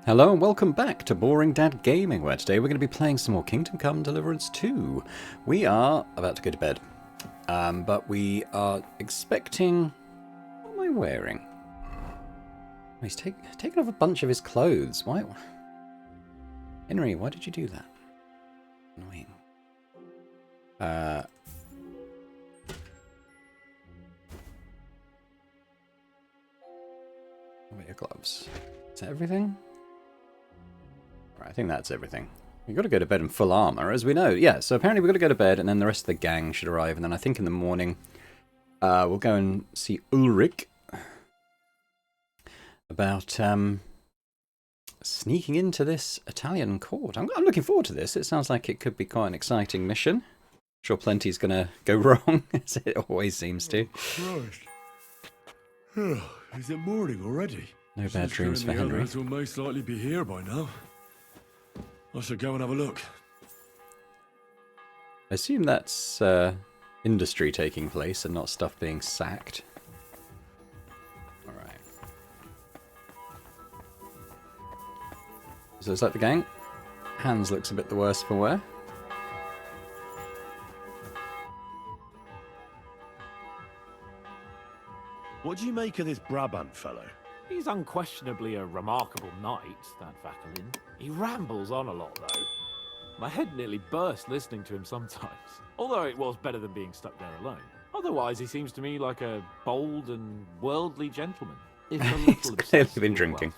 Hello and welcome back to Boring Dad Gaming, where today we're going to be playing some more Kingdom Come Deliverance 2. We are about to go to bed, but we are expecting... What am I wearing? Oh, he's taken off a bunch of his clothes. Why? Henry, why did you do that? Annoying. What about your gloves? Is that everything? Right, I think that's everything. We've got to go to bed in full armor, as we know. Yeah, so apparently we've got to go to bed, and then the rest of the gang should arrive. And then I think in the morning, we'll go and see Ulrich about sneaking into this Italian court. I'm looking forward to this. It sounds like it could be quite an exciting mission. I'm sure plenty's going to go wrong, as it always seems to. Christ. Is it morning already? No bad dreams for Henry. The others will most likely be here by now. I should go and have a look. I assume that's industry taking place and not stuff being sacked. Alright. So is that the gang? Hans looks a bit the worse for wear. What do you make of this Brabant fellow? He's unquestionably a remarkable knight, that Vakalin. He rambles on a lot, though. My head nearly burst listening to him sometimes. Although it was better than being stuck there alone. Otherwise, he seems to me like a bold and worldly gentleman. If a little He's clearly obsessed been with drinking.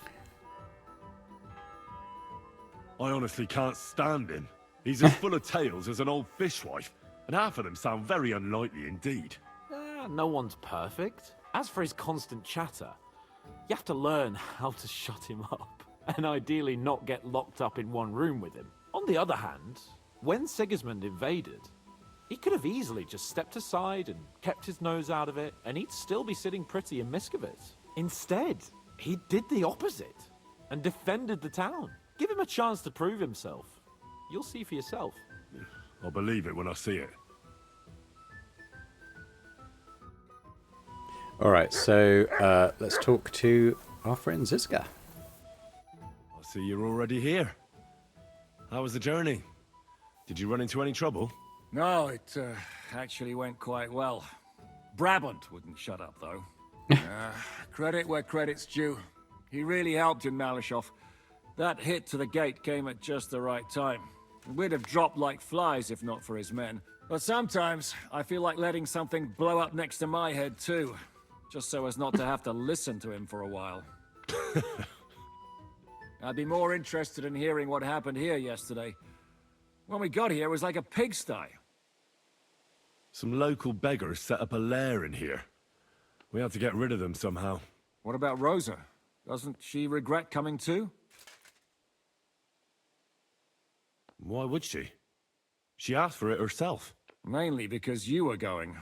I honestly can't stand him. He's as full of tales as an old fishwife, and half of them sound very unlikely indeed. wealth. No one's perfect. As for his constant chatter, you have to learn how to shut him up, and ideally not get locked up in one room with him. On the other hand, when Sigismund invaded, he could have easily just stepped aside and kept his nose out of it, and he'd still be sitting pretty in Miskovitz. Instead, he did the opposite, and defended the town. Give him a chance to prove himself. You'll see for yourself. I'll believe it when I see it. Alright, so let's talk to our friend Ziska. I see you're already here. How was the journey? Did you run into any trouble? No, it actually went quite well. Brabant wouldn't shut up, though. Credit where credit's due. He really helped in Malishov. That hit to the gate came at just the right time. We'd have dropped like flies if not for his men. But sometimes, I feel like letting something blow up next to my head, too. Just so as not to have to listen to him for a while. I'd be more interested in hearing what happened here yesterday. When we got here, it was like a pigsty. Some local beggars set up a lair in here. We had to get rid of them somehow. What about Rosa? Doesn't she regret coming too? Why would she? She asked for it herself. Mainly because you were going.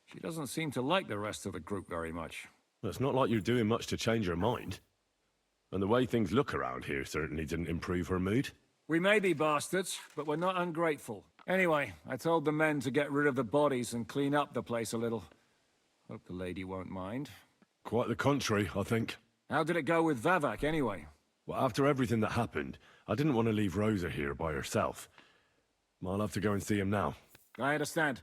She doesn't seem to like the rest of the group very much. Well, it's not like you're doing much to change her mind. And the way things look around here certainly didn't improve her mood. We may be bastards, but we're not ungrateful. Anyway, I told the men to get rid of the bodies and clean up the place a little. Hope the lady won't mind. Quite the contrary, I think. How did it go with Vavak, anyway? Well, after everything that happened, I didn't want to leave Rosa here by herself. I'll have to go and see him now. I understand.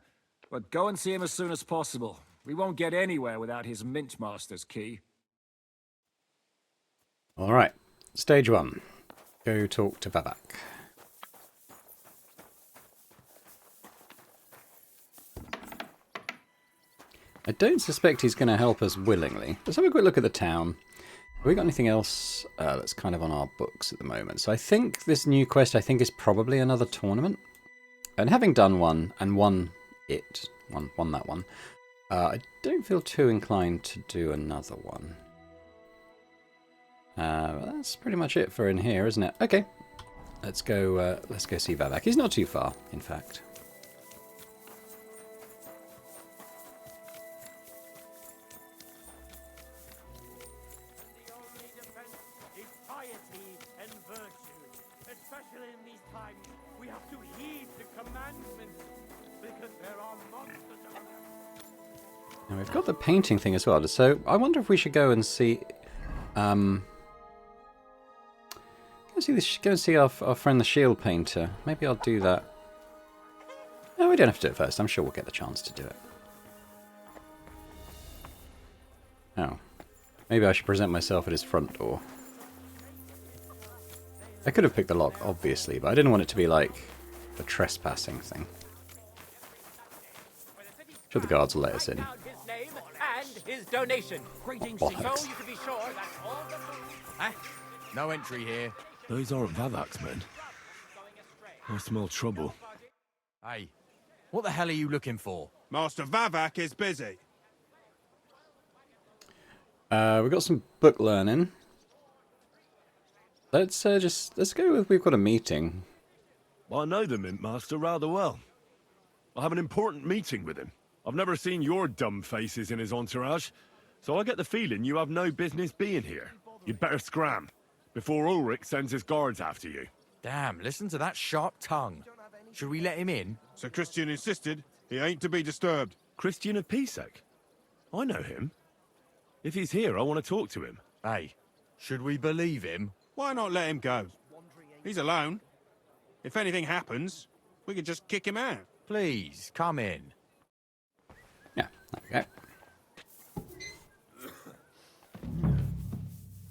But go and see him as soon as possible. We won't get anywhere without his Mint Master's key. Alright, stage 1. Go talk to Vavak. I don't suspect he's going to help us willingly. Let's have a quick look at the town. Have we got anything else that's kind of on our books at the moment? So I think this new quest, I think, is probably another tournament. And having done one, and won that one, I don't feel too inclined to do another one. That's pretty much it for in here, isn't it? Okay, let's go see Vavak. He's not too far, in fact. The only defense is piety and virtue. Especially in these times, we have to heed the commandments, because there are monsters out there. Now we've got the painting thing as well, so I wonder if we should go and see Go and see our friend the shield painter. Maybe I'll do that. No, we don't have to do it first. I'm sure we'll get the chance to do it. Oh. Maybe I should present myself at his front door. I could have picked the lock, obviously, but I didn't want it to be like the trespassing thing. Sure, the guards will let us in. His name and his donation. Greetings, so you Bollocks. can be sure that's all the... Huh? No entry here. Those aren't Vavak's men. I smell trouble. Hey, what the hell are you looking for? Master Vavak is busy. We've got some book learning. Let's go with we've got a meeting. I know the Mint Master rather well. I have an important meeting with him. I've never seen your dumb faces in his entourage, so I get the feeling you have no business being here. You'd better scram, before Ulrich sends his guards after you. Damn, listen to that sharp tongue. Should we let him in? Sir Christian insisted he ain't to be disturbed. Christian of Pisek? I know him. If he's here, I want to talk to him. Hey, should we believe him? Why not let him go? He's alone. If anything happens, we could just kick him out. Please, come in. Yeah, there we go.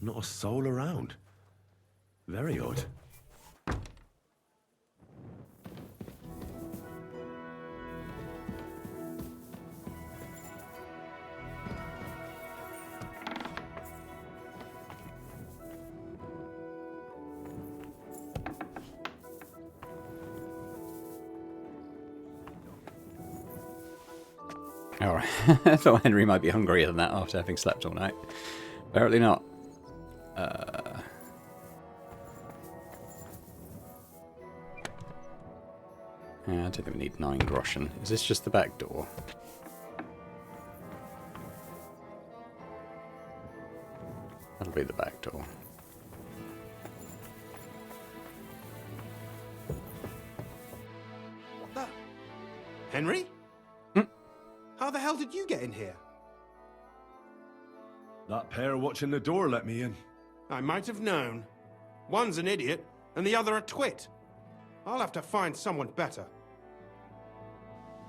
Not a soul around. Very odd. Alright. I thought Henry might be hungrier than that after having slept all night. Apparently not. Yeah, I don't think we need 9 groschen. Is this just the back door? That'll be the back door. What the? Henry? How the hell did you get in here? That pair watching the door let me in. I might have known. One's an idiot, and the other a twit. I'll have to find someone better.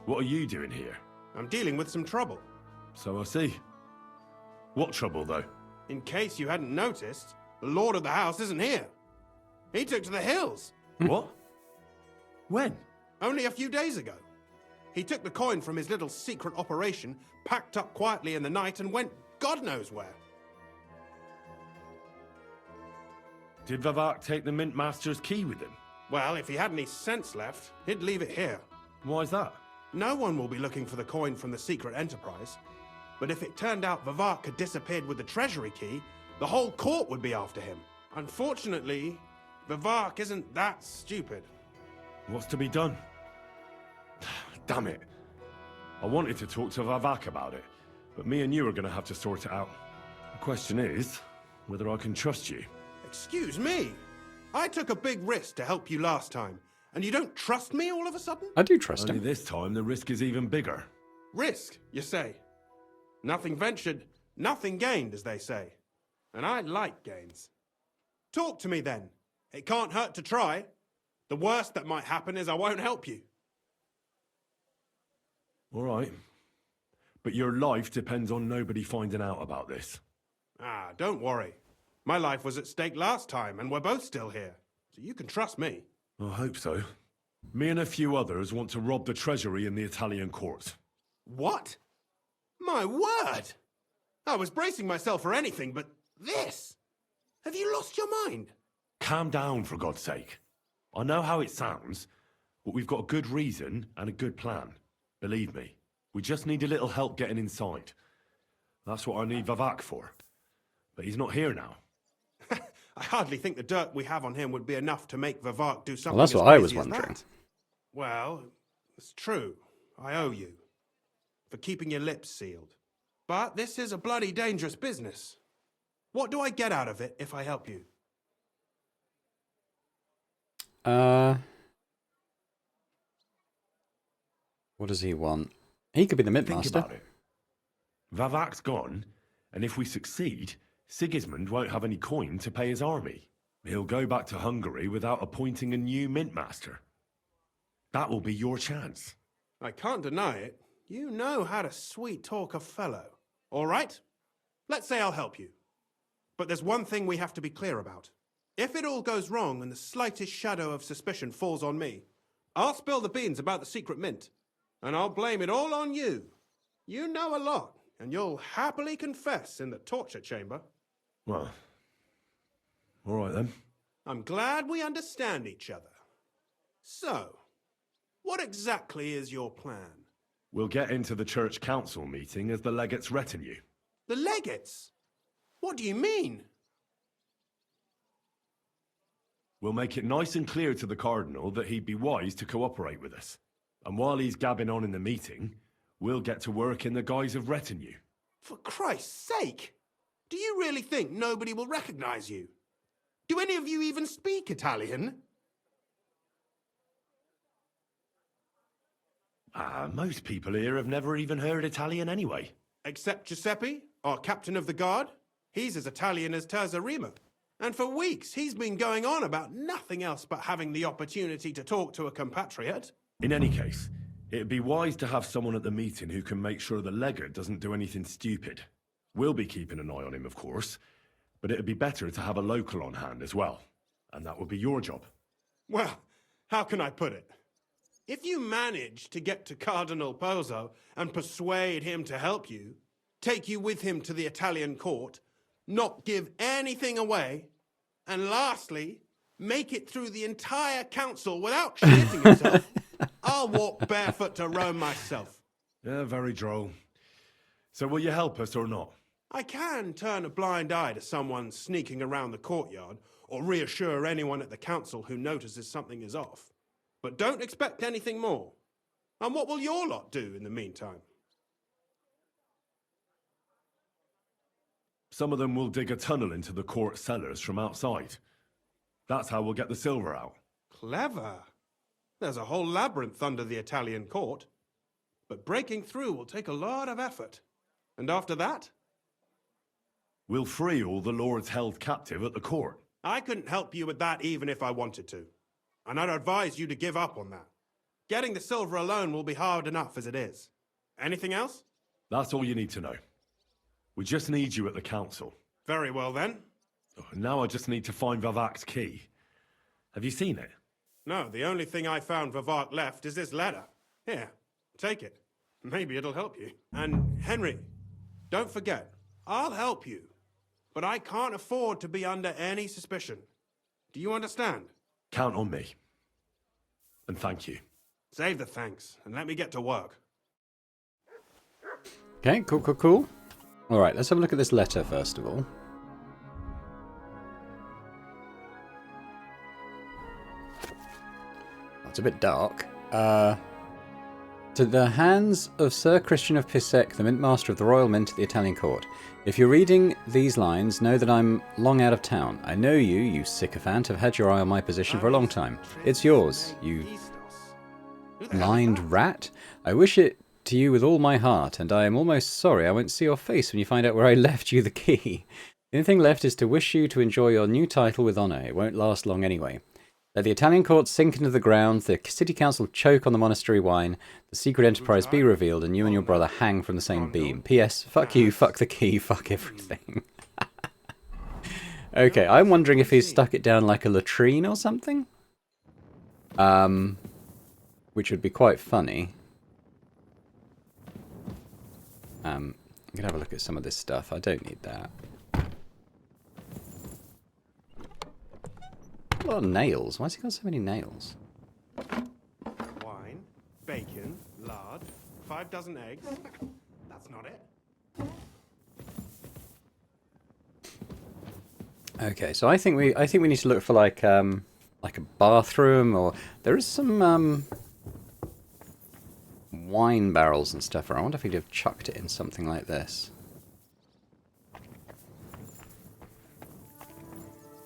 What are you doing here? I'm dealing with some trouble. So I see. What trouble, though? In case you hadn't noticed, the lord of the house isn't here. He took to the hills. What? When? Only a few days ago. He took the coin from his little secret operation, packed up quietly in the night, and went God knows where. Did Vavak take the Mint Master's key with him? Well, if he had any sense left, he'd leave it here. Why's that? No one will be looking for the coin from the secret enterprise. But if it turned out Vavak had disappeared with the treasury key, the whole court would be after him. Unfortunately, Vavak isn't that stupid. What's to be done? Damn it. I wanted to talk to Vavak about it, but me and you are going to have to sort it out. The question is, whether I can trust you. Excuse me? I took a big risk to help you last time, and you don't trust me all of a sudden? I do trust Only him. this time, the risk is even bigger. Risk, you say? Nothing ventured, nothing gained, as they say. And I like gains. Talk to me then. It can't hurt to try. The worst that might happen is I won't help you. All right. But your life depends on nobody finding out about this. Ah, don't worry. My life was at stake last time, and we're both still here. So you can trust me. I hope so. Me and a few others want to rob the treasury in the Italian courts. What? My word! I was bracing myself for anything but this. Have you lost your mind? Calm down, for God's sake. I know how it sounds, but we've got a good reason and a good plan. Believe me, we just need a little help getting inside. That's what I need Vavak for. But he's not here now. I hardly think the dirt we have on him would be enough to make Vavak do something Well, that's as what I was crazy as wondering. that. Well, it's true. I owe you. For keeping your lips sealed. But this is a bloody dangerous business. What do I get out of it if I help you? What does he want? He could be the Mint Think Master. about it. Vavak's gone, and if we succeed, Sigismund won't have any coin to pay his army. He'll go back to Hungary without appointing a new mint master. That will be your chance. I can't deny it. You know how to sweet-talk a fellow. All right? Let's say I'll help you. But there's one thing we have to be clear about. If it all goes wrong and the slightest shadow of suspicion falls on me, I'll spill the beans about the secret mint. And I'll blame it all on you. You know a lot, and you'll happily confess in the torture chamber. Well, all right then. I'm glad we understand each other. So, what exactly is your plan? We'll get into the church council meeting as the legate's retinue. The legates? What do you mean? We'll make it nice and clear to the cardinal that he'd be wise to cooperate with us. And while he's gabbing on in the meeting, we'll get to work in the guise of retinue. For Christ's sake! Do you really think nobody will recognize you? Do any of you even speak Italian? Most people here have never even heard Italian anyway. Except Giuseppe, our captain of the guard. He's as Italian as Terzarima. And for weeks, he's been going on about nothing else but having the opportunity to talk to a compatriot. In any case, it'd be wise to have someone at the meeting who can make sure the legate doesn't do anything stupid. We'll be keeping an eye on him, of course, but it'd be better to have a local on hand as well. And that would be your job. Well, how can I put it? If you manage to get to Cardinal Pozzo and persuade him to help you, take you with him to the Italian court, not give anything away, and lastly, make it through the entire council without shitting yourself, I'll walk barefoot to Rome myself. Yeah, very droll. So will you help us or not? I can turn a blind eye to someone sneaking around the courtyard, or reassure anyone at the council who notices something is off. But don't expect anything more. And what will your lot do in the meantime? Some of them will dig a tunnel into the court cellars from outside. That's how we'll get the silver out. Clever. There's a whole labyrinth under the Italian court. But breaking through will take a lot of effort. And after that? We'll free all the lords held captive at the court. I couldn't help you with that even if I wanted to. And I'd advise you to give up on that. Getting the silver alone will be hard enough as it is. Anything else? That's all you need to know. We just need you at the council. Very well then. Now I just need to find Vivac's key. Have you seen it? No, the only thing I found Vivac left is this letter. Here, take it. Maybe it'll help you. And Henry, don't forget, I'll help you. But I can't afford to be under any suspicion. Do you understand? Count on me. And thank you. Save the thanks, and let me get to work. Okay, cool. Alright, let's have a look at this letter first of all. It's a bit dark. To the hands of Sir Christian of Pissek, the Mint Master of the Royal Mint at the Italian Court. If you're reading these lines, know that I'm long out of town. I know you sycophant, have had your eye on my position for a long time. It's yours, you blind rat. I wish it to you with all my heart, and I am almost sorry I won't see your face when you find out where I left you the key. The only thing left is to wish you to enjoy your new title with honour. It won't last long anyway. Let the Italian court sink into the ground, the city council choke on the monastery wine, the secret enterprise be revealed, and you and your brother hang from the same beam. P.S. Fuck you, fuck the key, fuck everything. Okay, I'm wondering if he's stuck it down like a latrine or something? Which would be quite funny. I'm going to have a look at some of this stuff. I don't need that. A lot of nails. Why has he got so many nails? Wine, bacon, lard, 5 dozen eggs. That's not it. Okay, so I think we need to look for like a bathroom, or there is some wine barrels and stuff. I wonder if he'd have chucked it in something like this. I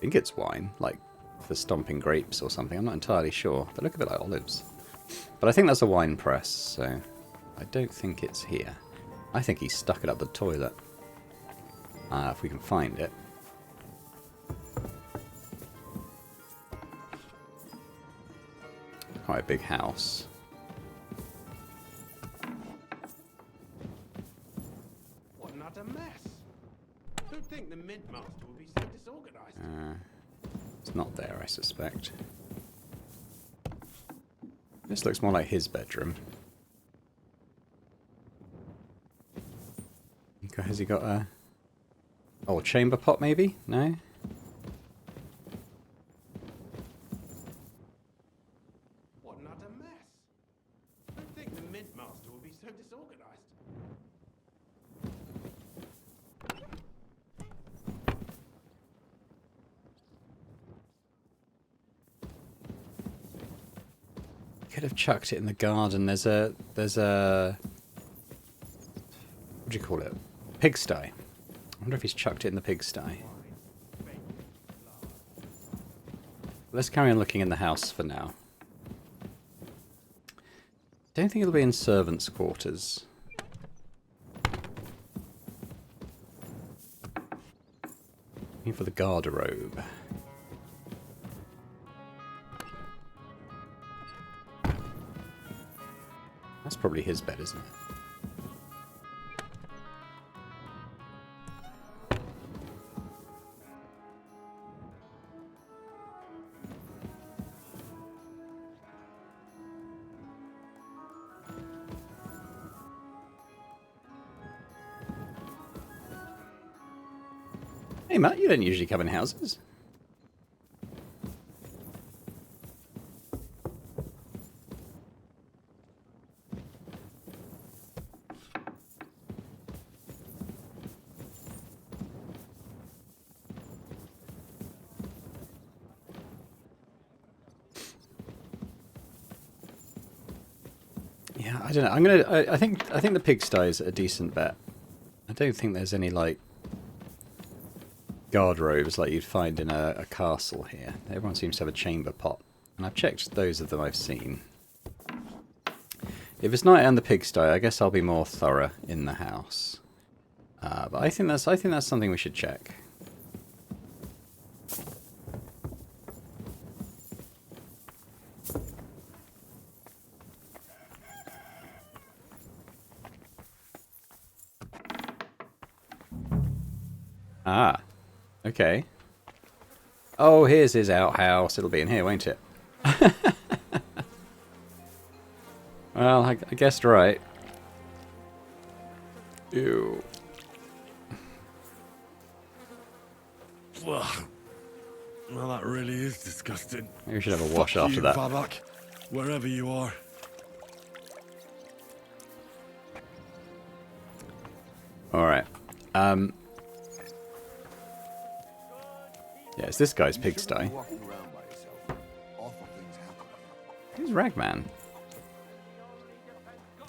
think it's wine, like for stomping grapes or something. I'm not entirely sure. They look a bit like olives. But I think that's a wine press, so I don't think it's here. I think he stuck it up the toilet. If we can find it. quite a big house. What not a mess. Who'd think the Mint Master would be so disorganized? It's not there, I suspect. This looks more like his bedroom. Has he got a... Oh, chamber pot maybe? No? What not a mess. Who'd think the Mint Master would be so disorganized? Could have chucked it in the garden. There's a what do you call it? Pigsty. I wonder if he's chucked it in the pigsty. Let's carry on looking in the house for now. Don't think it'll be in servants' quarters. Looking for the garderobe. That's probably his bed, isn't it? Hey Matt, you don't usually come in houses. Yeah, I don't know. I think the pigsty is a decent bet. I don't think there's any like garderobes like you'd find in a castle here. Everyone seems to have a chamber pot, and I've checked those of them I've seen. If it's not in the pigsty, I guess I'll be more thorough in the house. But I think that's something we should check. Ah, okay. Oh, here's his outhouse. It'll be in here, won't it? Well, I guessed right. Ew. Well, that really is disgusting. Maybe we should have a wash Fuck after you, that. Babak, wherever you are. Alright. Yeah, it's this guy's pigsty. Who's Ragman?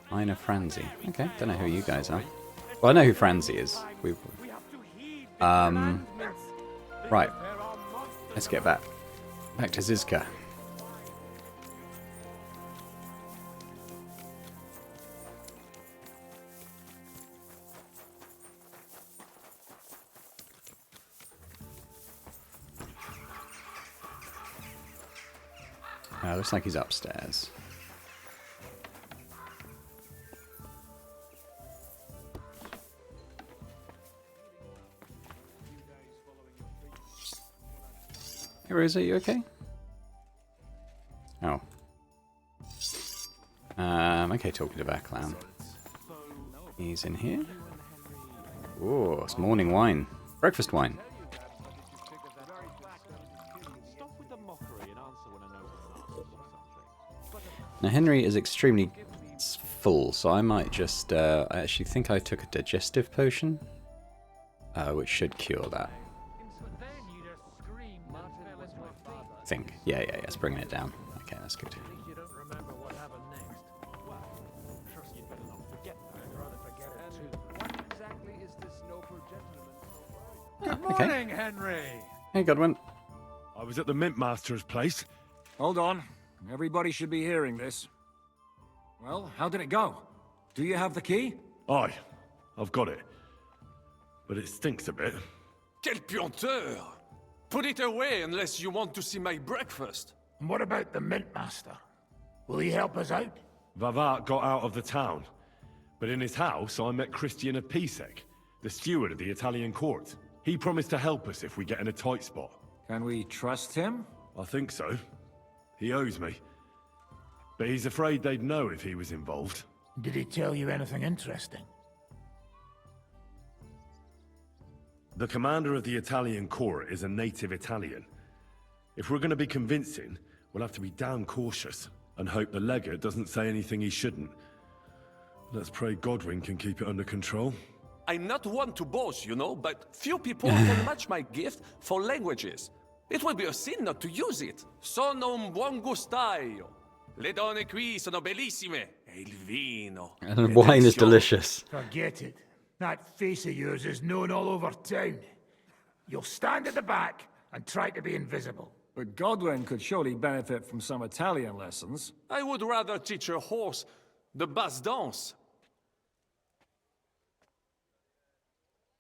Minor Franzi. Okay, don't know who you guys are. Well, I know who Franzi is. Right. Let's get back to Zizka. Looks like he's upstairs. Hey Rose, are you okay? Oh. Okay, talking to Backlam. He's in here. Oh, it's morning wine. Breakfast wine. Now Henry is extremely full, so I might just, I actually think I took a digestive potion, which should cure that. I think. Yeah, it's bringing it down. Okay, that's good. Good okay. morning, Henry. Hey, Godwin. I was at the Mint Master's place. Hold on. Everybody should be hearing this. Well, how did it go? Do you have the key? Aye, I've got it. But it stinks a bit. Quel puanteur! Put it away unless you want to see my breakfast. And what about the Mint Master? Will he help us out? Vavat got out of the town. But in his house, I met Christian of Pisek, the steward of the Italian court. He promised to help us if we get in a tight spot. Can we trust him? I think so. He owes me. But he's afraid they'd know if he was involved. Did he tell you anything interesting? The commander of the Italian court is a native Italian. If we're going to be convincing, we'll have to be damn cautious and hope the legate doesn't say anything he shouldn't. Let's pray Godwin can keep it under control. I'm not one to boast, you know, but few people can match my gift for languages. It would be a sin not to use it. Sono un buon gustaio. Le donne qui sono bellissime. E il vino. And the wine is delicious. Forget it. That face of yours is known all over town. You'll stand at the back and try to be invisible. But Godwin could surely benefit from some Italian lessons. I would rather teach a horse the basse danse.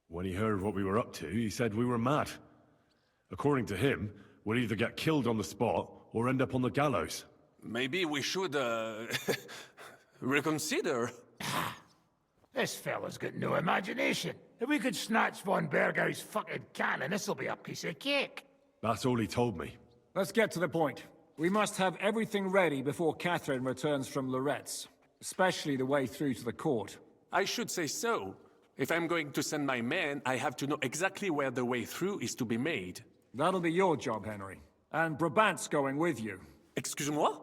When he heard what we were up to, he said we were mad. According to him, we'll either get killed on the spot or end up on the gallows. Maybe we should, reconsider. This fella's got no imagination. If we could snatch von Bergau's fucking cannon, this'll be a piece of cake. That's all he told me. Let's get to the point. We must have everything ready before Catherine returns from Loretz, especially the way through to the court. I should say so. If I'm going to send my men, I have to know exactly where the way through is to be made. That'll be your job, Henry. And Brabant's going with you. Excuse-moi?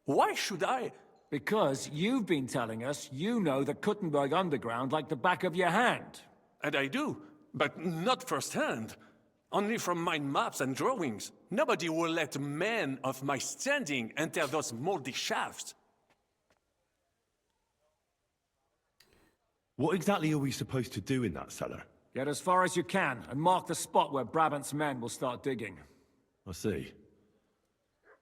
Why should I? Because you've been telling us you know the Kuttenberg underground like the back of your hand. And I do, but not firsthand. Only from mind maps and drawings. Nobody will let men of my standing enter those moldy shafts. What exactly are we supposed to do in that cellar? Get as far as you can, and mark the spot where Brabant's men will start digging. I see.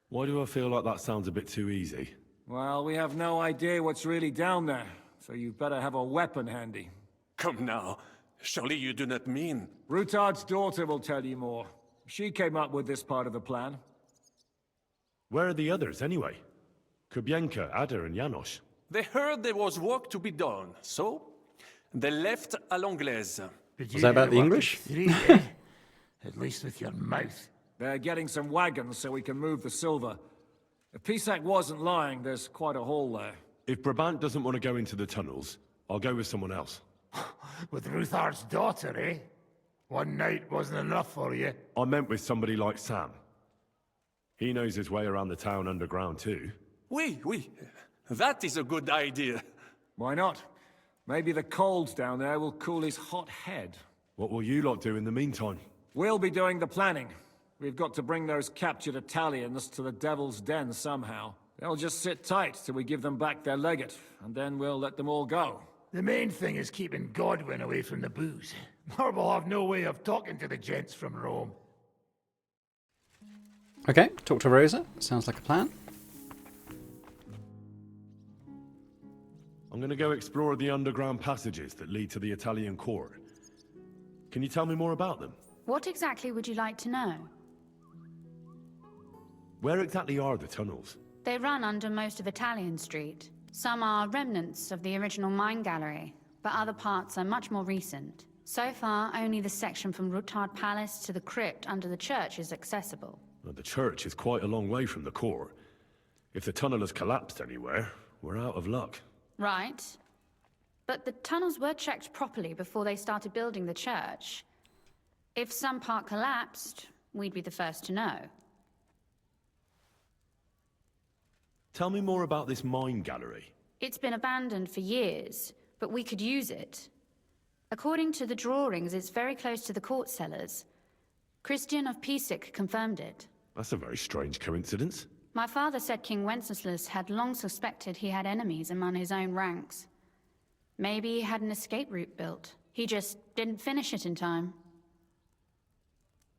Why do I feel like that sounds a bit too easy? Well, we have no idea what's really down there, so you better have a weapon handy. Come now. Surely you do not mean... Rutard's daughter will tell you more. She came up with this part of the plan. Where are the others, anyway? Kubienka, Ada, and Janos. They heard there was work to be done, so... they left à l'anglaise. Was that about the English? At least with your mouth. They're getting some wagons so we can move the silver. If Pisak wasn't lying, there's quite a hole there. If Brabant doesn't want to go into the tunnels, I'll go with someone else. With Ruthard's daughter, eh? One night wasn't enough for you. I meant with somebody like Sam. He knows his way around the town underground too. Oui. That is a good idea. Why not? Maybe the cold down there will cool his hot head. What will you lot do in the meantime? We'll be doing the planning. We've got to bring those captured Italians to the Devil's Den somehow. They'll just sit tight till we give them back their legate, and then we'll let them all go. The main thing is keeping Godwin away from the booze. Or we'll have no way of talking to the gents from Rome. Okay, talk to Rosa. Sounds like a plan. I'm going to go explore the underground passages that lead to the Italian court. Can you tell me more about them? What exactly would you like to know? Where exactly are the tunnels? They run under most of Italian Street. Some are remnants of the original mine gallery, but other parts are much more recent. So far, only the section from Rutard Palace to the crypt under the church is accessible. Well, the church is quite a long way from the court. If the tunnel has collapsed anywhere, we're out of luck. Right. But the tunnels were checked properly before they started building the church. If some part collapsed, we'd be the first to know. Tell me more about this mine gallery. It's been abandoned for years, but we could use it. According to the drawings, it's very close to the court cellars. Christian of Pisek confirmed it. That's a very strange coincidence. My father said King Wenceslas had long suspected he had enemies among his own ranks. Maybe he had an escape route built. He just didn't finish it in time.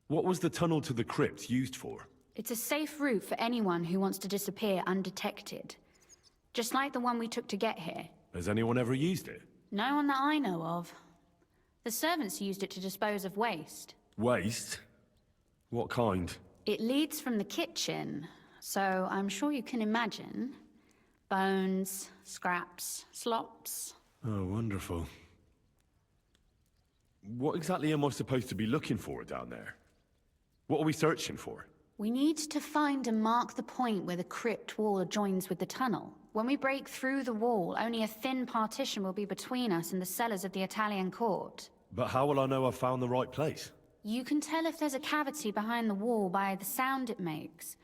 What was the tunnel to the crypt used for? It's a safe route for anyone who wants to disappear undetected. Just like the one we took to get here. Has anyone ever used it? No one that I know of. The servants used it to dispose of waste. Waste? What kind? It leads from the kitchen, so I'm sure you can imagine. Bones, scraps, slops. Oh, wonderful. What exactly am I supposed to be looking for down there? What are we searching for? We need to find and mark the point where the crypt wall joins with the tunnel. When we break through the wall, only a thin partition will be between us and the cellars of the Italian court. But how will I know I've found the right place? You can tell if there's a cavity behind the wall by the sound it makes.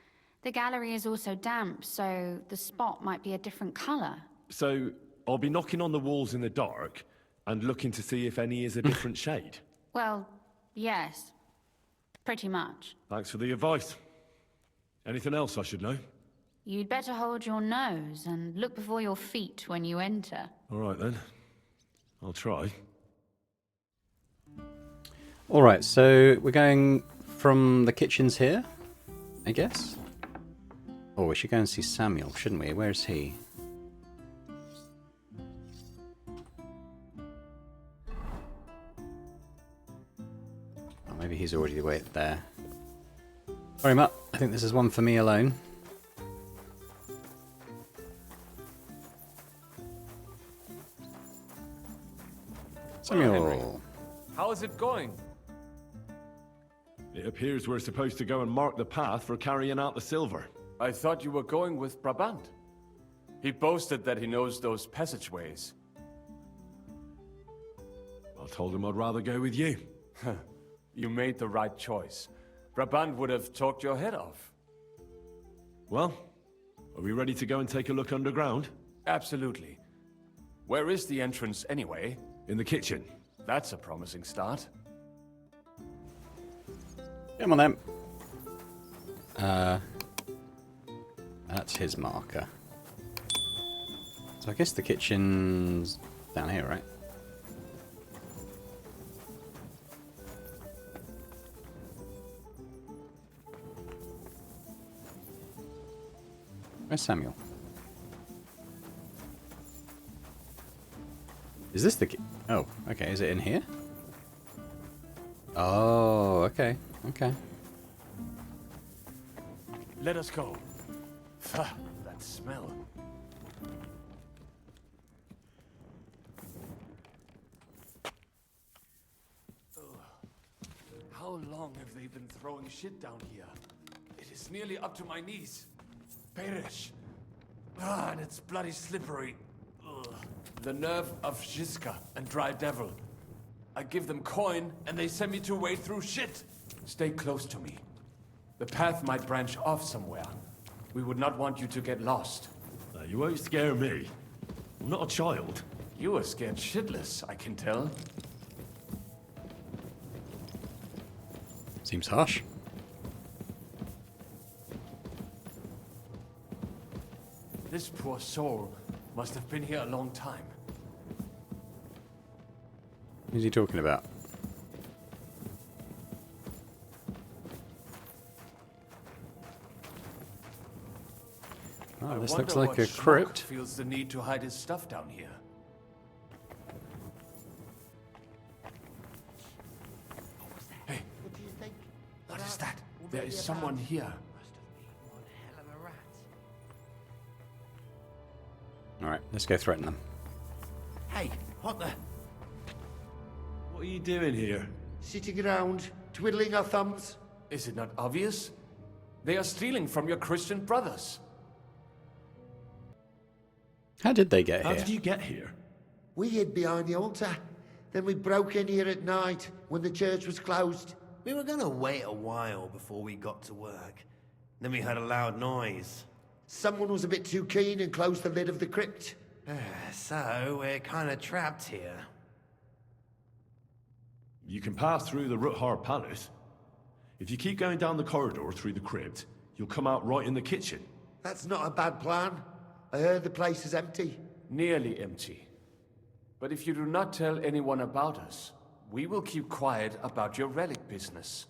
The gallery is also damp, so the spot might be a different color. So, I'll be knocking on the walls in the dark and looking to see if any is a different shade? Well, yes. Pretty much. Thanks for the advice. Anything else I should know? You'd better hold your nose and look before your feet when you enter. All right then. I'll try. All right, so we're going from the kitchens here, I guess. Oh, we should go and see Samuel, shouldn't we? Where is he? Oh, maybe he's already way there. Sorry, Matt. I think this is one for me alone. Samuel. How is it going? It appears we're supposed to go and mark the path for carrying out the silver. I thought you were going with Brabant. He boasted that he knows those passageways. I told him I'd rather go with you. You made the right choice. Brabant would have talked your head off. Well, are we ready to go and take a look underground? Absolutely. Where is the entrance anyway? In the kitchen. That's a promising start. Come on then. That's his marker. So I guess the kitchen's down here, right? Where's Samuel? Is this the oh, okay, is it in here? Oh, okay, okay. Let us go. That smell. How long have they been throwing shit down here? It is nearly up to my knees. Perish. And it's bloody slippery. Ugh. The nerve of Jiska and Dry Devil. I give them coin, and they send me to wade through shit. Stay close to me. The path might branch off somewhere. We would not want you to get lost. You won't scare me. I'm not a child. You are scared shitless, I can tell. Seems harsh. This poor soul must have been here a long time. Who's he talking about? Oh, this looks like a crypt. Feels the need to hide his stuff down here. Hey, What do you think? what is that? There is someone here. Must have been one hell of a rat. Alright, let's go threaten them. Hey, what the? What are you doing here? Sitting around, twiddling our thumbs? Is it not obvious? They are stealing from your Christian brothers. How did they get How here? did you get here? We hid behind the altar. Then we broke in here at night when the church was closed. We were gonna wait a while before we got to work. Then we heard a loud noise. Someone was a bit too keen and closed the lid of the crypt. So, we're kinda trapped here. You can pass through the Ruthar Palace. If you keep going down the corridor through the crypt, you'll come out right in the kitchen. That's not a bad plan. I heard the place is empty. Nearly empty. But if you do not tell anyone about us, we will keep quiet about your relic business.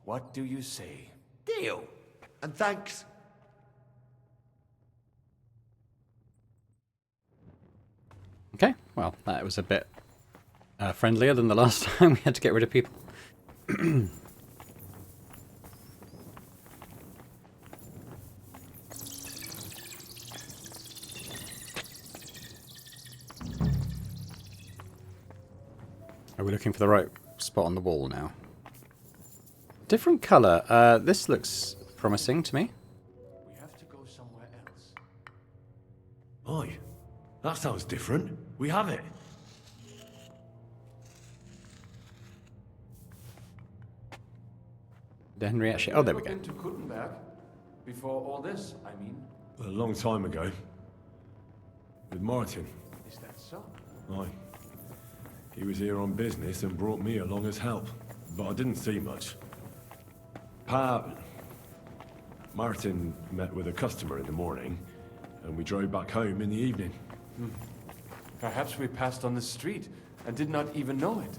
What do you say? Deal. And thanks. Okay, well, that was a bit friendlier than the last time we had to get rid of people. Are we looking for the right spot on the wall now? Different colour. This looks promising to me. We have to go somewhere else. Aye, that sounds different. We have it. Did Henry actually... Oh, there we go. Been to Kuttenberg before all this, I mean. A long time ago. With Martin. Is that so? Aye. He was here on business and brought me along as help. But I didn't see much. Martin met with a customer in the morning, and we drove back home in the evening. Perhaps we passed on the street and did not even know it.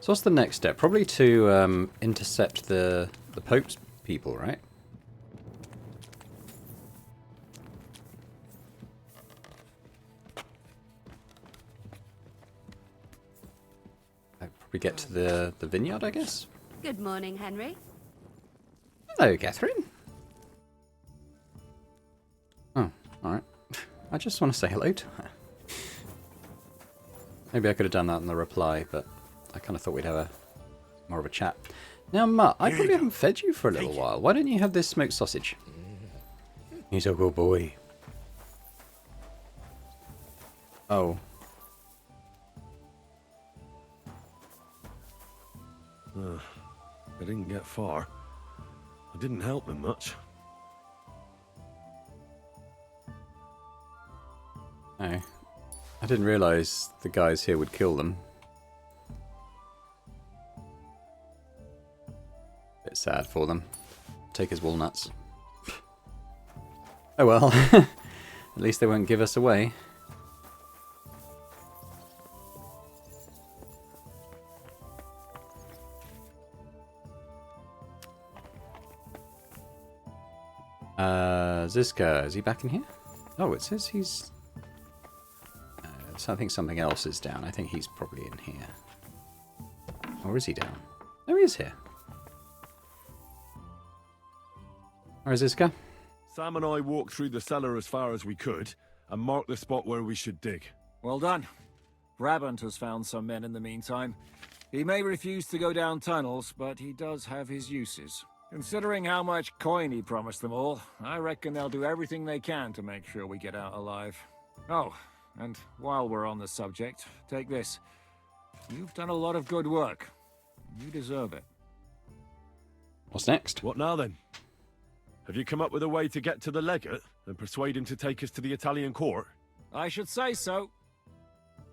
So what's the next step? Probably to intercept the Pope's people, right? I'd probably get to the vineyard, I guess. Good morning, Henry. Hello, Catherine. Oh, alright. I just want to say hello to her. Maybe I could have done that in the reply, but I kind of thought we'd have a more of a chat. Now, Mutt, I probably haven't fed you for a little while. Why don't you have this smoked sausage? He's a good boy. Oh. I didn't get far. I didn't help them much. No. I didn't realise the guys here would kill them. Bit sad for them. Take his walnuts. Oh well. At least they won't give us away. Ziska, is he back in here? Oh, it says he's... so I think something else is down. I think he's probably in here. Or is he down? No, he is here. Where is Ziska? Sam and I walked through the cellar as far as we could, and marked the spot where we should dig. Well done. Brabant has found some men in the meantime. He may refuse to go down tunnels, but he does have his uses. Considering how much coin he promised them all, I reckon they'll do everything they can to make sure we get out alive. Oh, and while we're on the subject, take this. You've done a lot of good work. You deserve it. What's next? What now then? Have you come up with a way to get to the legate and persuade him to take us to the Italian court? I should say so.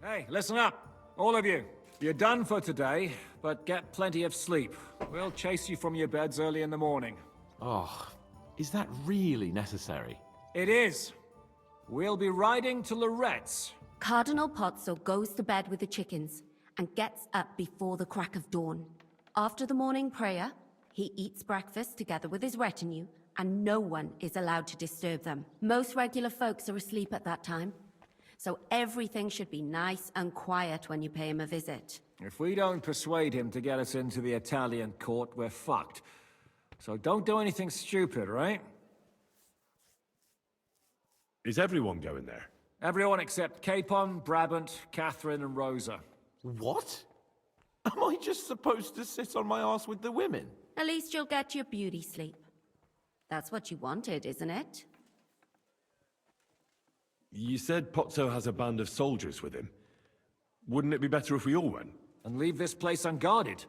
Hey, listen up, all of you. You're done for today, but get plenty of sleep. We'll chase you from your beds early in the morning. Oh, is that really necessary? It is. We'll be riding to Lorette's. Cardinal Pozzo goes to bed with the chickens and gets up before the crack of dawn. After the morning prayer, he eats breakfast together with his retinue, and no one is allowed to disturb them. Most regular folks are asleep at that time, so everything should be nice and quiet when you pay him a visit. If we don't persuade him to get us into the Italian court, we're fucked. So don't do anything stupid, right? Is everyone going there? Everyone except Capon, Brabant, Catherine, and Rosa. What? Am I just supposed to sit on my ass with the women? At least you'll get your beauty sleep. That's what you wanted, isn't it? You said Pozzo has a band of soldiers with him. Wouldn't it be better if we all went? And leave this place unguarded?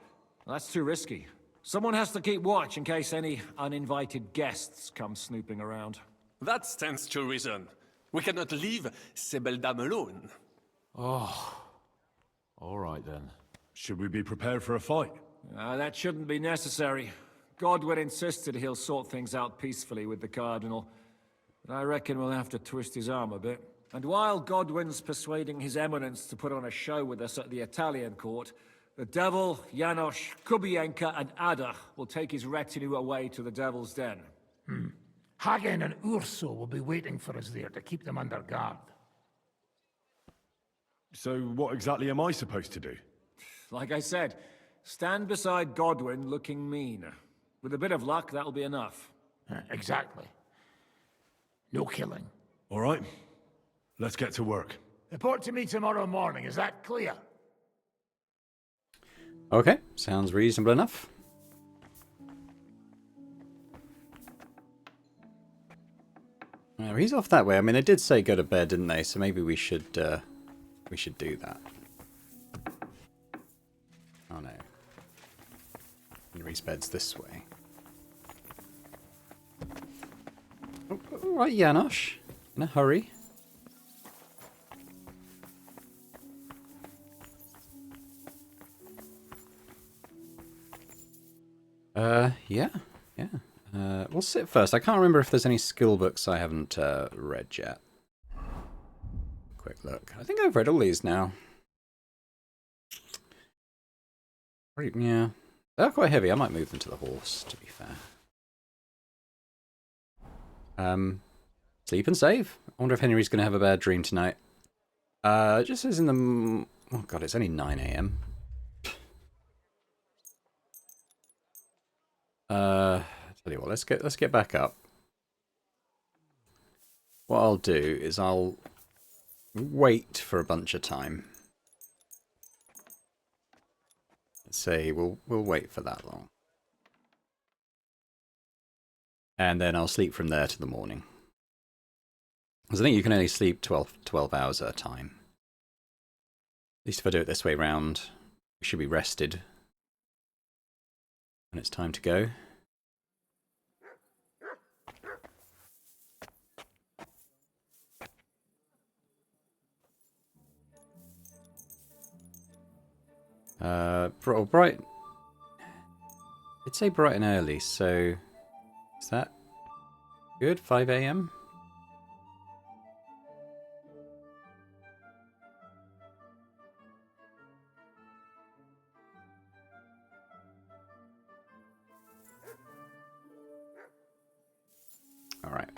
That's too risky. Someone has to keep watch in case any uninvited guests come snooping around. That stands to reason. We cannot leave ces belles dames alone. Oh. All right then. Should we be prepared for a fight? That shouldn't be necessary. Godwin insisted he'll sort things out peacefully with the Cardinal. But I reckon we'll have to twist his arm a bit. And while Godwin's persuading His Eminence to put on a show with us at the Italian court, the Devil, Janosch, Kubienka, and Ada will take his retinue away to the Devil's Den. Hagen and Urso will be waiting for us there to keep them under guard. So what exactly am I supposed to do? Like I said, stand beside Godwin looking mean. With a bit of luck, that'll be enough. Exactly. No killing. All right. Let's get to work. Report to me tomorrow morning, is that clear? Okay, sounds reasonable enough. He's off that way. I mean, they did say go to bed, didn't they? So maybe we should do that. Oh no. Henry's bed's this way. Oh, all right, Janosch. In a hurry. Yeah. We'll sit first. I can't remember if there's any skill books I haven't read yet. Quick look. I think I've read all these now. Yeah. They're quite heavy. I might move them to the horse, to be fair. Sleep and save. I wonder if Henry's going to have a bad dream tonight. It just says in the... Oh god, it's only 9 AM. Tell you what, let's get back up. What I'll do is I'll wait for a bunch of time. Let's say we'll wait for that long. And then I'll sleep from there to the morning. Because I think you can only sleep 12 hours at a time. At least if I do it this way round, we should be rested when it's time to go. Bright. It'd say bright and early, so is that good? 5 AM? All right.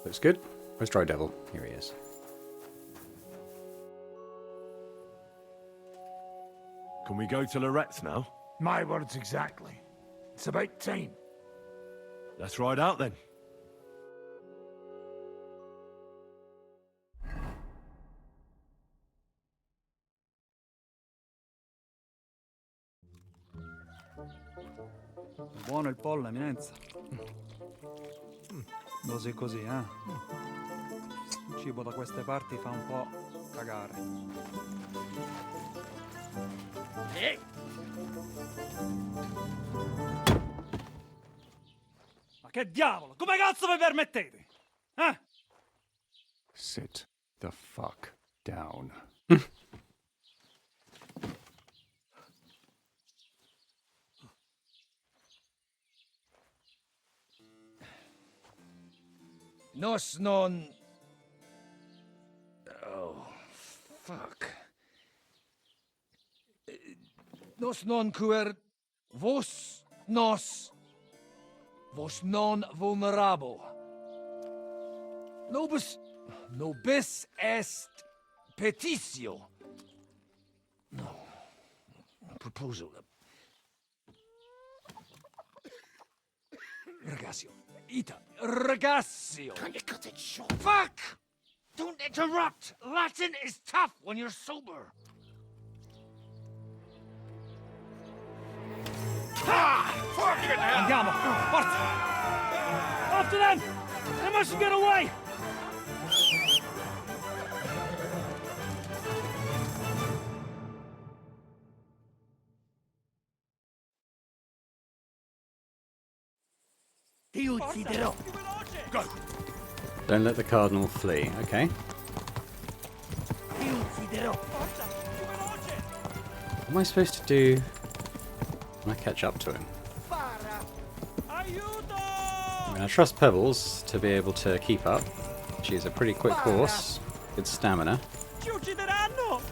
Looks good. Where's Dry Devil? Here he is. Can we go to Lorette's now? My words exactly. It's about time. Let's ride out then. Buono il pollo, eminenza. Così così, eh? Il cibo da queste parti fa un po' cagare. Ma che diavolo? Come cazzo vi permettete? Eh? Sit the fuck down. Nos non... Oh, fuck. Nos non cuer vos nos vos non vulnerabo. Nobis est petitio. No. Proposal. Ragazio. Ita. Ragazio. Can you cut it short? Fuck! Don't interrupt! Latin is tough when you're sober. Ah! Fucking hell! Andiamo! Forza! After them! They mustn't get away! Ti ucciderò. Go! Don't let the cardinal flee. Okay. Ti ucciderò. What am I supposed to do when I catch up to him? I mean, I trust Pebbles to be able to keep up. which is a pretty quick horse. Good stamina. Ci uccideranno!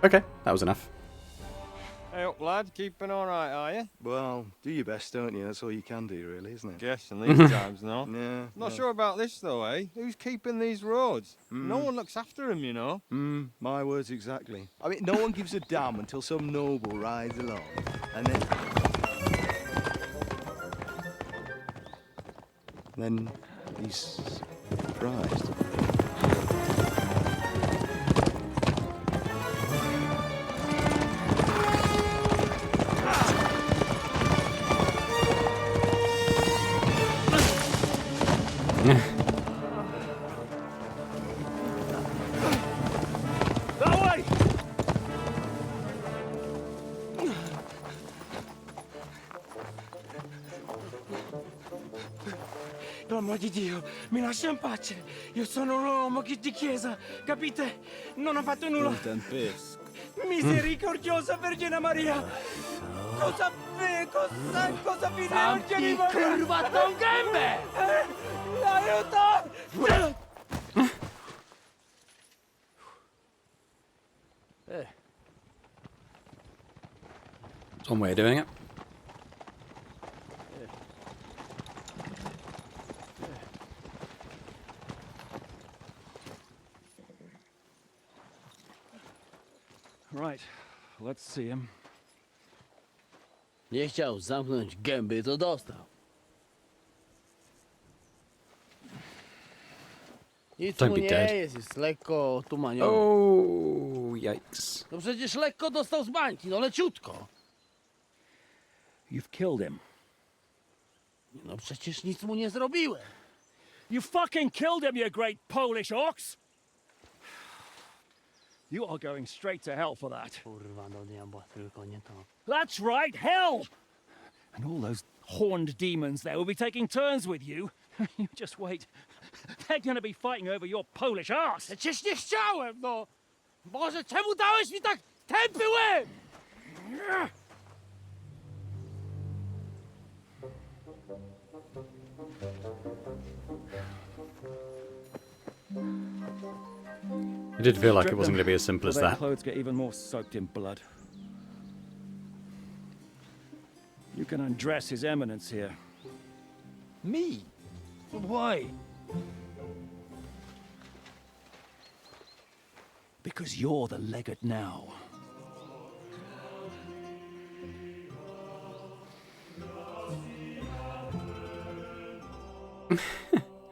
Okay, that was enough. Hey up, lad. Keeping all right, are you? Well, do your best, don't you? That's all you can do, really, isn't it? Guess in these times, no? Yeah. Not sure about this, though, eh? Who's keeping these roads? No one looks after them, you know. My words exactly. I mean, no one gives a damn until some noble rides along, and then he's surprised. Per amor di Dio, mi lascia in pace. Io sono un uomo di chiesa, capite? Non ho fatto nulla. Misericordiosa Vergine Maria. Cosa vi Santi curvaton gambe! Aiuto! That's one way of doing it. Right, let's see him. Nie chciał zamknąć gęby, to dostał. Nic Don't mu be nie dead. jest lekko tumaniony. Oh, yikes. No przecież lekko dostał z bańki, no leciutko. You've killed him. No przecież nic mu nie zrobiłem. You fucking killed him, you great Polish ox! You are going straight to hell for that. Kurwa, do diabła, tylko nie to. That's right, hell! And all those horned demons there will be taking turns with you. You just wait. They're gonna be fighting over your Polish ass. Przecież nie chciałem, no! Boże, czemu dałeś mi tak tępy łeb? It did feel like it Strip wasn't them, going to be as simple as till their that. clothes get even more soaked in blood. You can undress His Eminence here. Me? Why? Because you're the legate now.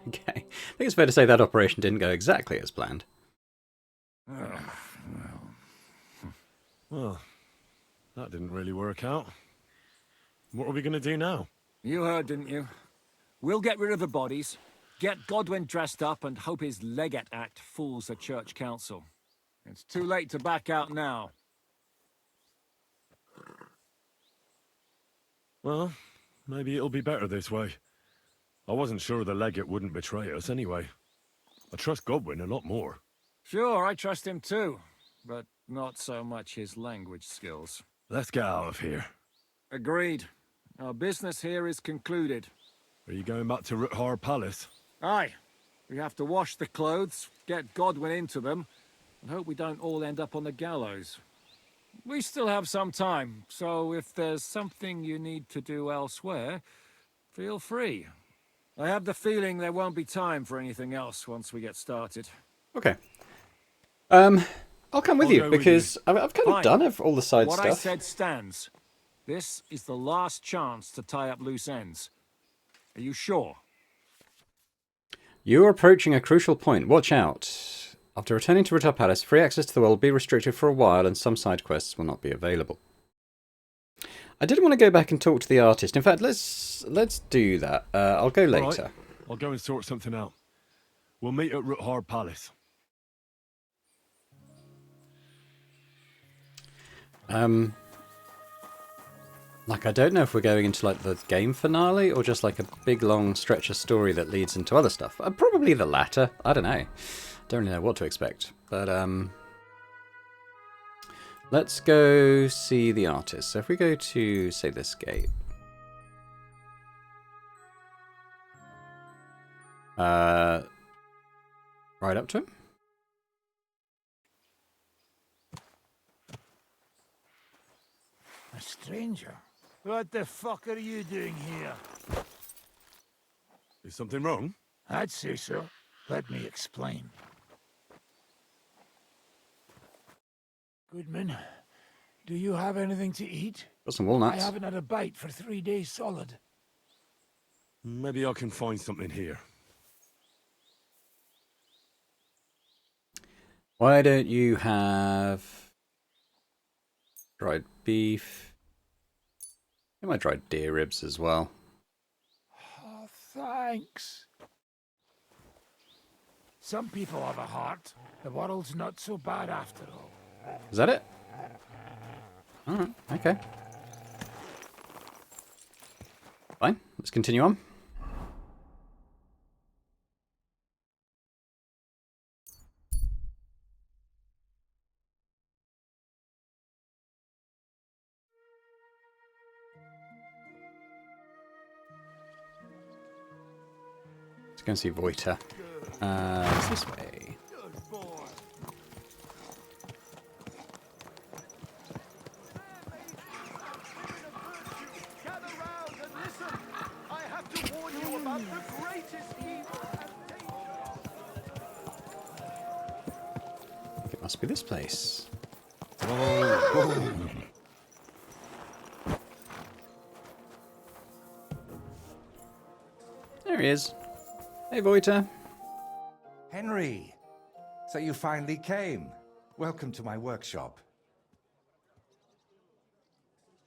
Okay. I think it's fair to say that operation didn't go exactly as planned. Well, that didn't really work out. What are we going to do now? You heard, didn't you? We'll get rid of the bodies, get Godwin dressed up, and hope his Legate Act fools the Church Council. It's too late to back out now. Well, maybe it'll be better this way. I wasn't sure the legate wouldn't betray us anyway. I trust Godwin a lot more. Sure, I trust him too, but not so much his language skills. Let's get out of here. Agreed. Our business here is concluded. Are you going back to Ruthar Palace? Aye. We have to wash the clothes, get Godwin into them, and hope we don't all end up on the gallows. We still have some time, so if there's something you need to do elsewhere, feel free. I have the feeling there won't be time for anything else once we get started. Okay. I'll come with I'll you go with because you. I've kind of Fine. done all the side What stuff. I said stands. This is the last chance to tie up loose ends. Are you sure? You're approaching a crucial point. Watch out. After returning to Ruthar Palace, free access to the world will be restricted for a while and some side quests will not be available. I did want to go back and talk to the artist. In fact, let's do that. I'll go later. All right. I'll go and sort something out. We'll meet at Ruthar Palace. Like, I don't know if we're going into, like, the game finale or just, like, a big, long stretch of story that leads into other stuff. Probably the latter. I don't know. Don't really know what to expect. But, let's go see the artist. So if we go to, say, this gate. Right up to him. A stranger? What the fuck are you doing here? Is something wrong? I'd say so. Let me explain. Goodman, do you have anything to eat? Got some walnuts. I haven't had a bite for 3 days solid. Maybe I can find something here. Why don't you have dried beef? I might dried deer ribs as well. Oh, thanks. Some people have a heart. The world's not so bad after all. Is that it? Alright, okay. Fine, let's continue on. Let's go and see Voita. It's this way. I think it must be this place. Whoa. There he is. Hey, Voita. Henry, so you finally came. Welcome to my workshop.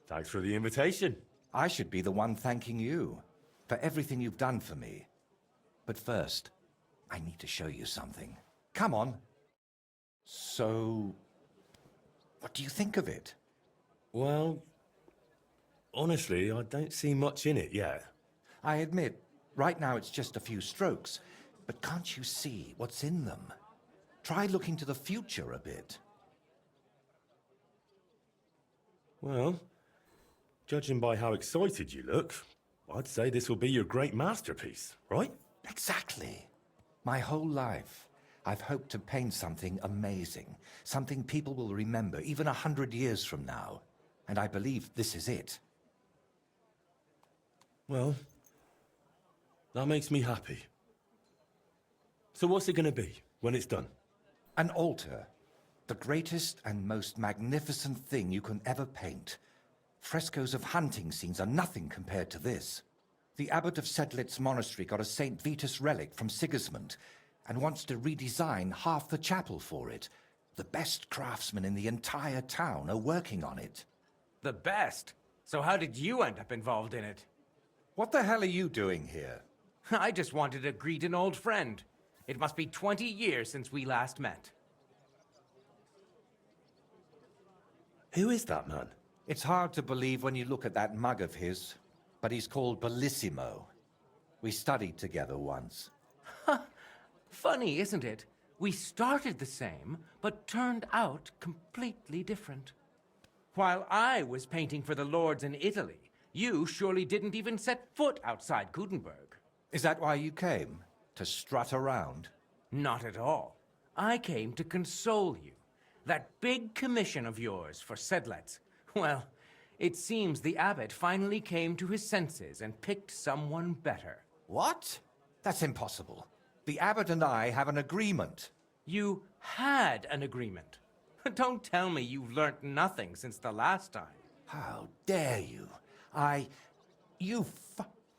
Thanks for the invitation. I should be the one thanking you for everything you've done for me. But first, I need to show you something. Come on. So, what do you think of it? Well, honestly, I don't see much in it yet. I admit, right now it's just a few strokes, but can't you see what's in them? Try looking to the future a bit. Well, judging by how excited you look, I'd say this will be your great masterpiece, right? Exactly. My whole life, I've hoped to paint something amazing, something people will remember even 100 years from now. And I believe this is it. Well, that makes me happy. So what's it going to be when it's done? An altar. The greatest and most magnificent thing you can ever paint. Frescoes of hunting scenes are nothing compared to this. The abbot of Sedlitz Monastery got a St. Vitus relic from Sigismund and wants to redesign half the chapel for it. The best craftsmen in the entire town are working on it. The best? So how did you end up involved in it? What the hell are you doing here? I just wanted to greet an old friend. It must be 20 years since we last met. Who is that man? It's hard to believe when you look at that mug of his, but he's called Bellissimo. We studied together once. Funny, isn't it? We started the same, but turned out completely different. While I was painting for the lords in Italy, you surely didn't even set foot outside Gutenberg. Is that why you came? To strut around? Not at all. I came to console you. That big commission of yours for Sedlitz. Well, it seems the abbot finally came to his senses and picked someone better. What? That's impossible. The abbot and I have an agreement. You had an agreement. Don't tell me you've learnt nothing since the last time. How dare you?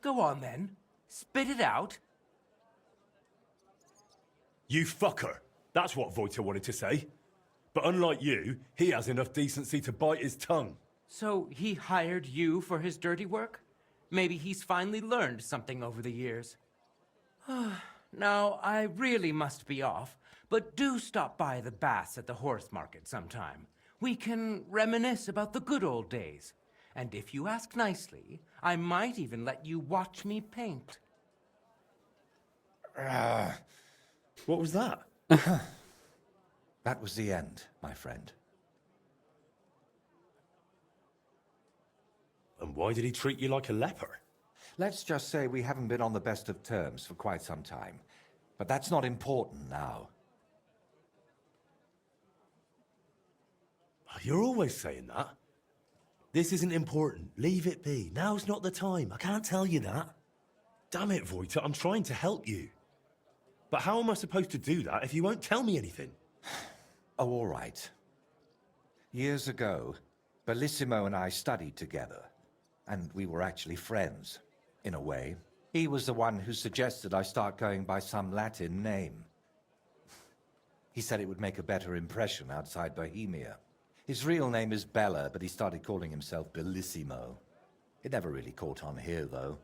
Go on then. Spit it out. You fucker. That's what Voita wanted to say. But unlike you, he has enough decency to bite his tongue. So he hired you for his dirty work? Maybe he's finally learned something over the years. Now, I really must be off, but do stop by the baths at the horse market sometime. We can reminisce about the good old days. And if you ask nicely, I might even let you watch me paint. What was that? That was the end, my friend. And why did he treat you like a leper? Let's just say we haven't been on the best of terms for quite some time. But that's not important now. You're always saying that. This isn't important. Leave it be. Now's not the time. I can't tell you that. Damn it, Voita, I'm trying to help you. But how am I supposed to do that if you won't tell me anything? Oh, all right. Years ago, Bellissimo and I studied together. And we were actually friends, in a way. He was the one who suggested I start going by some Latin name. He said it would make a better impression outside Bohemia. His real name is Bella, but he started calling himself Bellissimo. It never really caught on here, though.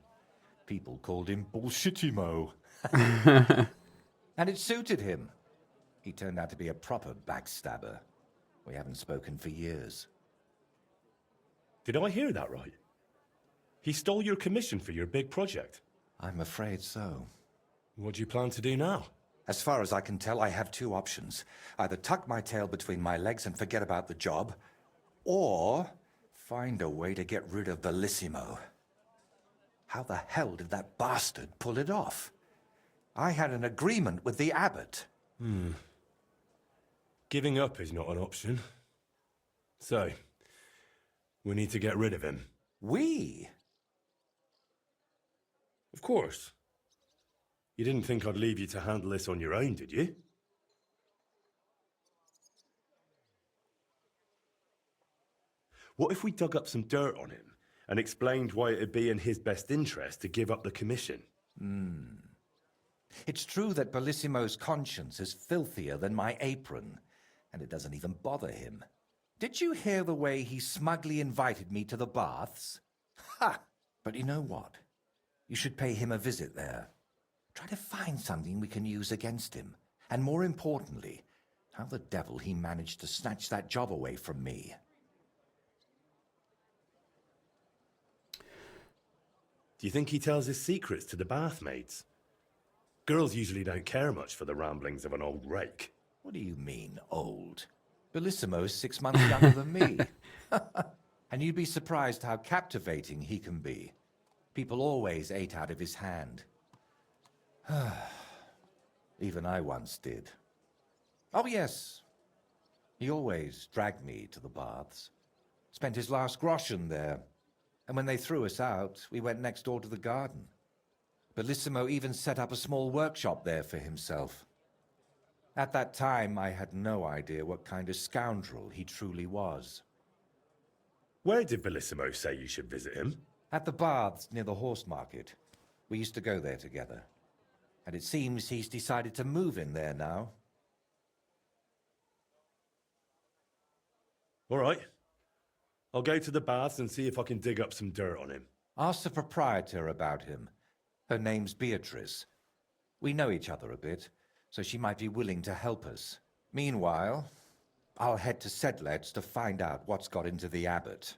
People called him Bullshitimo. And it suited him. He turned out to be a proper backstabber. We haven't spoken for years. Did I hear that right? He stole your commission for your big project? I'm afraid so. What do you plan to do now? As far as I can tell, I have two options. Either tuck my tail between my legs and forget about the job, or find a way to get rid of Bellissimo. How the hell did that bastard pull it off? I had an agreement with the abbot. Giving up is not an option. So, we need to get rid of him. We? Of course. You didn't think I'd leave you to handle this on your own, did you? What if we dug up some dirt on him and explained why it'd be in his best interest to give up the commission? It's true that Bellissimo's conscience is filthier than my apron, and it doesn't even bother him. Did you hear the way he smugly invited me to the baths? Ha! But you know what? You should pay him a visit there. Try to find something we can use against him. And more importantly, how the devil he managed to snatch that job away from me. Do you think he tells his secrets to the bathmaids? Girls usually don't care much for the ramblings of an old rake. What do you mean, old? Bellissimo's 6 months younger than me. And you'd be surprised how captivating he can be. People always ate out of his hand. Even I once did. Oh, yes. He always dragged me to the baths. Spent his last groschen there. And when they threw us out, we went next door to the garden. Bellissimo even set up a small workshop there for himself. At that time, I had no idea what kind of scoundrel he truly was. Where did Bellissimo say you should visit him? At the baths near the horse market. We used to go there together. And it seems he's decided to move in there now. All right. I'll go to the baths and see if I can dig up some dirt on him. Ask the proprietor about him. Her name's Beatrice. We know each other a bit, so she might be willing to help us. Meanwhile, I'll head to Sedlet's to find out what's got into the abbot.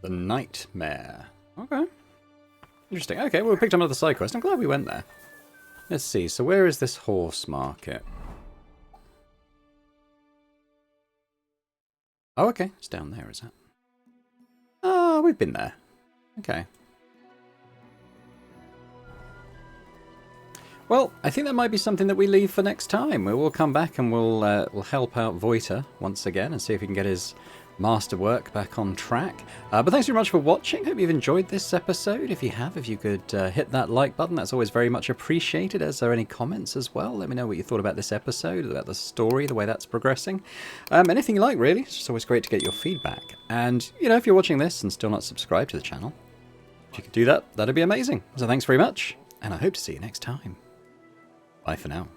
The Nightmare. Okay. Interesting. Okay, well, we picked up another side quest. I'm glad we went there. Let's see. So where is this horse market? Oh, okay. It's down there, is it? Oh, we've been there. Okay. Well, I think that might be something that we leave for next time. We'll come back and we'll help out Voita once again and see if we can get his masterwork back on track. But thanks very much for watching. Hope you've enjoyed this episode. If you have, if you could hit that like button, that's always very much appreciated. Is there any comments as well? Let me know what you thought about this episode, about the story, the way that's progressing. Anything you like, really. It's just always great to get your feedback. And, you know, if you're watching this and still not subscribed to the channel, if you could do that, that'd be amazing. So thanks very much, and I hope to see you next time. Bye for now.